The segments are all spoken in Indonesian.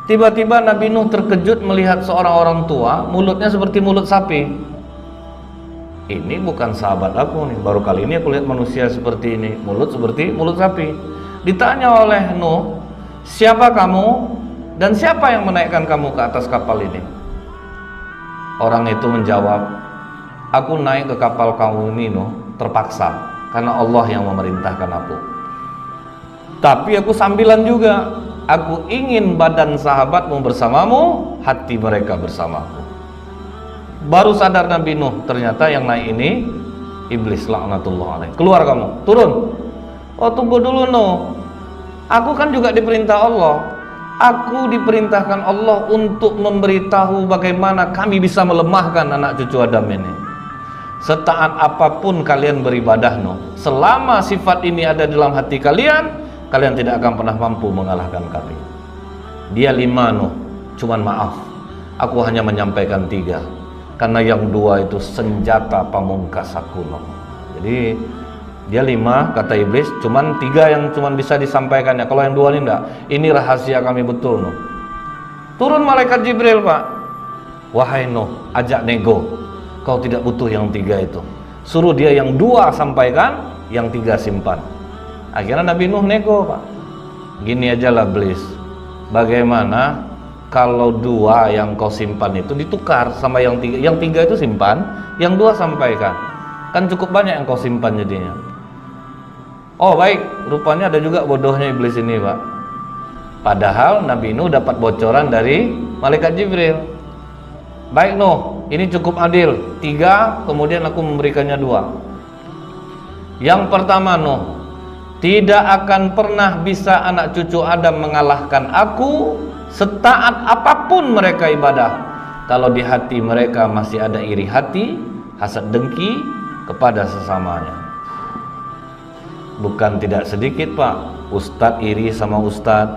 Tiba-tiba Nabi Nuh terkejut melihat seorang orang tua, mulutnya seperti mulut sapi. Ini bukan sahabat aku nih, baru kali ini aku lihat manusia seperti ini, mulut seperti mulut sapi. Ditanya oleh Nuh, siapa kamu dan siapa yang menaikkan kamu ke atas kapal ini? Orang itu menjawab, aku naik ke kapal kamu ini Nuh, terpaksa, karena Allah yang memerintahkan aku. Tapi aku sambilan juga, aku ingin badan sahabatmu bersamamu, hati mereka bersamaku. Baru sadar Nabi Nuh, ternyata yang naik ini iblis laknatullah alaih. Keluar kamu, turun. Oh tunggu dulu Nuh, aku kan juga diperintah Allah. Aku diperintahkan Allah untuk memberitahu bagaimana kami bisa melemahkan anak cucu Adam ini. Setaat apapun kalian beribadah Nuh, selama sifat ini ada dalam hati kalian, kalian tidak akan pernah mampu mengalahkan kami. Dia 5 Nuh, cuman maaf, aku hanya menyampaikan 3, karena yang 2 itu senjata pamungkas aku Nuh. Jadi dia 5 kata iblis, cuman 3 yang cuman bisa disampaikannya. Kalau yang 2 ini enggak, ini rahasia kami betul Nuh. Turun malaikat Jibril Pak, wahai Nuh, ajak nego, kau tidak butuh yang 3 itu. Suruh dia yang 2 sampaikan, yang 3 simpan. Akhirnya Nabi Nuh nego Pak. Gini aja lah iblis, bagaimana kalau 2 yang kau simpan itu ditukar sama yang 3? Yang 3 itu simpan, yang 2 sampaikan. Kan cukup banyak yang kau simpan jadinya. Oh baik, rupanya ada juga bodohnya iblis ini Pak. Padahal Nabi Nuh dapat bocoran dari malaikat Jibril. Baik Nuh, ini cukup adil, 3, kemudian aku memberikannya 2. Yang pertama Nuh, tidak akan pernah bisa anak cucu Adam mengalahkan aku setaat apapun mereka ibadah, kalau di hati mereka masih ada iri hati, hasad dengki kepada sesamanya. Bukan tidak sedikit Pak, ustadz iri sama ustadz,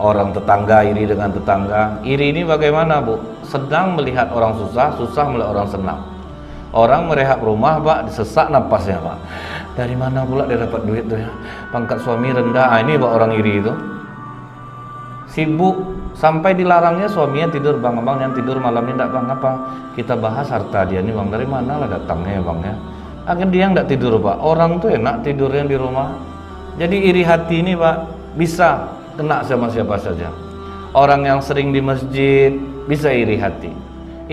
orang tetangga iri dengan tetangga. Iri ini bagaimana Bu? Sedang melihat orang susah, susah melihat orang senang. Orang merehab rumah Pak, disesak napasnya Pak. Dari mana pula dia dapat duit tuh ya? Pangkat suami rendah. Ini Pak orang iri itu. Sibuk sampai dilarangnya suaminya tidur, bang yang tidur malam ini enggak bang, apa? Kita bahas harta dia nih bang, dari mana lah datangnya ya bang ya? Akhirnya dia enggak tidur Pak. Orang tuh enak tidurnya di rumah. Jadi iri hati ini Pak bisa kena sama siapa saja. Orang yang sering di masjid bisa iri hati.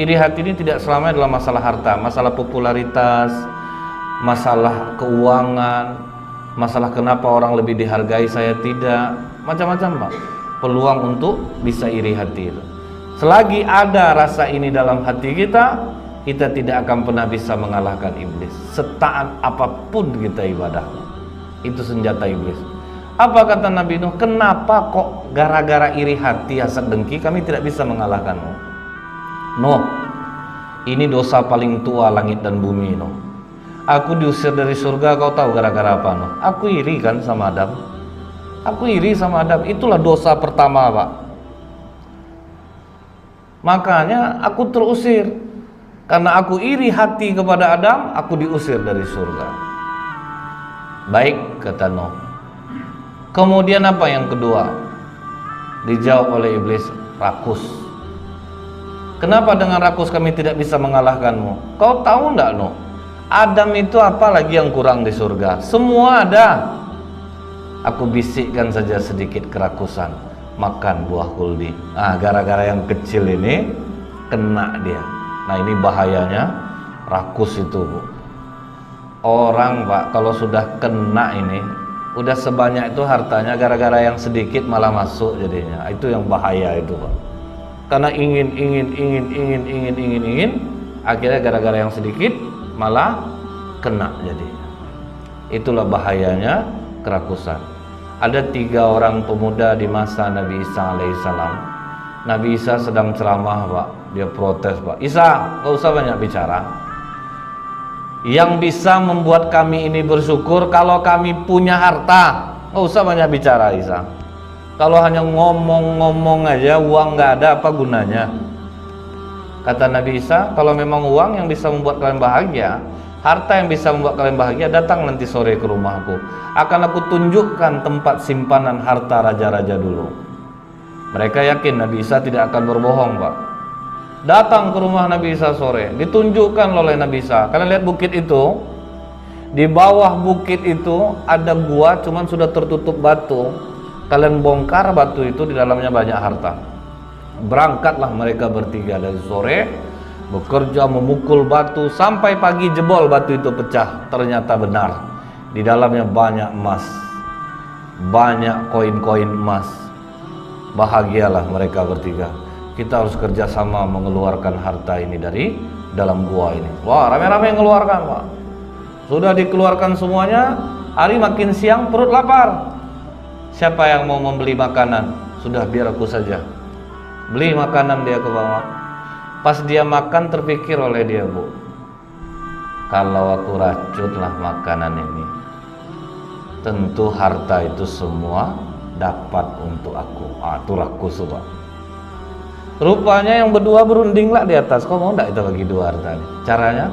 Iri hati ini tidak selamanya dalam masalah harta, masalah popularitas, masalah keuangan, masalah kenapa orang lebih dihargai saya tidak, macam-macam Pak. Peluang untuk bisa iri hati itu. Selagi ada rasa ini dalam hati kita, kita tidak akan pernah bisa mengalahkan iblis. Setaat apapun kita ibadah, itu senjata iblis. Apa kata Nabi Nuh? Kenapa kok gara-gara iri hati, hasad dengki kami tidak bisa mengalahkanmu? Nuh, ini dosa paling tua langit dan bumi Nuh. Aku diusir dari surga, kau tahu gara-gara apa Nuh? Aku iri kan sama Adam. Aku iri sama Adam, itulah dosa pertama Pak. Makanya aku terusir. Karena aku iri hati kepada Adam, aku diusir dari surga. Baik, kata Nuh. Kemudian apa yang kedua? Dijawab oleh iblis, rakus. Kenapa dengan rakus kami tidak bisa mengalahkanmu? Kau tahu enggak Nuh? Adam itu apa lagi yang kurang di surga? Semua ada. Aku bisikkan saja sedikit kerakusan, makan buah kuldi. Gara-gara yang kecil ini kena dia. Nah ini bahayanya rakus itu Bu. Orang Pak kalau sudah kena ini, udah sebanyak itu hartanya, gara-gara yang sedikit malah masuk jadinya. Itu yang bahaya itu Pak. Karena ingin, akhirnya gara-gara yang sedikit malah kena jadinya. Itulah bahayanya kerakusan. Ada 3 orang pemuda di masa Nabi Isa alaihissalam. Nabi Isa sedang ceramah Pak, dia protes Pak, Isa gak usah banyak bicara. Yang bisa membuat kami ini bersyukur kalau kami punya harta. Gak usah banyak bicara Isa. Kalau hanya ngomong-ngomong aja, uang gak ada, apa gunanya? Kata Nabi Isa, kalau memang uang yang bisa membuat kalian bahagia, harta yang bisa membuat kalian bahagia, datang nanti sore ke rumahku. Akan aku tunjukkan tempat simpanan harta raja-raja dulu. Mereka yakin Nabi Isa tidak akan berbohong, Pak. Datang ke rumah Nabi Isa sore, ditunjukkan oleh Nabi Isa. Kalian lihat bukit itu, di bawah bukit itu ada gua, cuman sudah tertutup batu. Kalian bongkar batu itu, di dalamnya banyak harta. Berangkatlah mereka bertiga dari sore, bekerja memukul batu sampai pagi, jebol batu itu pecah. Ternyata benar, di dalamnya banyak emas, banyak koin-koin emas. Bahagialah mereka bertiga. Kita harus kerjasama mengeluarkan harta ini dari dalam gua ini. Wah, rame-rame mengeluarkan, Pak. Sudah dikeluarkan semuanya. Hari makin siang, perut lapar. Siapa yang mau membeli makanan? Sudah, biar aku saja. Beli makanan dia ke bawah. Pas dia makan, terpikir oleh dia, Bu, kalau aku racunlah makanan ini, tentu harta itu semua dapat untuk aku. Itu rakus, Pak. Rupanya yang berdua berundinglah di atas. Kau mau enggak kita bagi dua harta ini? Caranya,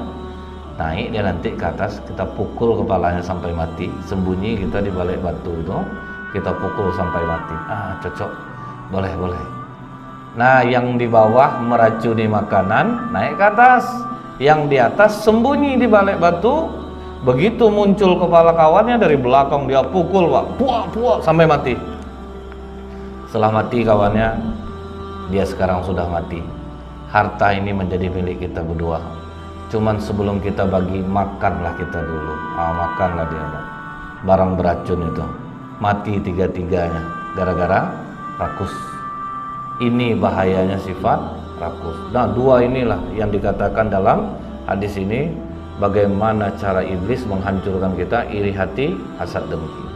naik dia nanti ke atas, kita pukul kepalanya sampai mati. Sembunyi kita di balik batu itu, kita pukul sampai mati. Cocok, boleh. Nah, yang di bawah meracuni makanan, naik ke atas. Yang di atas sembunyi di balik batu. Begitu muncul kepala kawannya dari belakang, dia pukul, Pak, puak sampai mati. Setelah mati kawannya, dia sekarang sudah mati. Harta ini menjadi milik kita berdua. Cuman sebelum kita bagi, makanlah kita dulu. Makanlah dia, Pak. Barang beracun itu mati tiga-tiganya gara-gara rakus. Ini bahayanya sifat rakus. Nah, dua inilah yang dikatakan dalam hadis ini, bagaimana cara iblis menghancurkan kita: iri hati, hasad dengki.